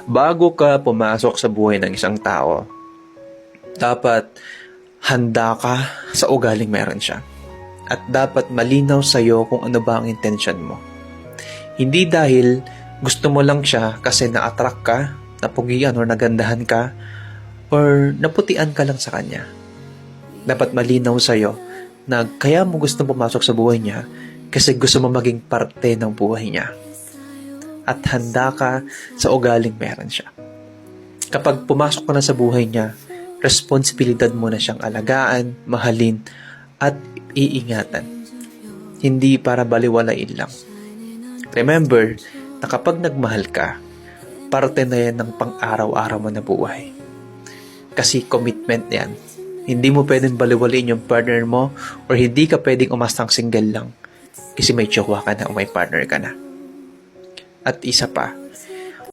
Bago ka pumasok sa buhay ng isang tao, dapat handa ka sa ugaling meron siya. At dapat malinaw sa'yo kung ano ba ang intention mo. Hindi dahil gusto mo lang siya kasi na-attract ka, napugian or nagandahan ka, or naputian ka lang sa kanya. Dapat malinaw sa'yo na kaya mo gusto pumasok sa buhay niya kasi gusto mo maging parte ng buhay niya. At handa ka sa ugaling meron siya. Kapag pumasok ka na sa buhay niya, responsibilidad mo na siyang alagaan, mahalin, at iingatan. Hindi para baliwalain lang. Remember na kapag nagmahal ka, parte na yan ng pang-araw-araw mo na buhay. Kasi commitment yan. Hindi mo pwedeng baliwalain yung partner mo or hindi ka pwedeng umastang single lang kasi may jowa ka na o may partner ka na. At isa pa,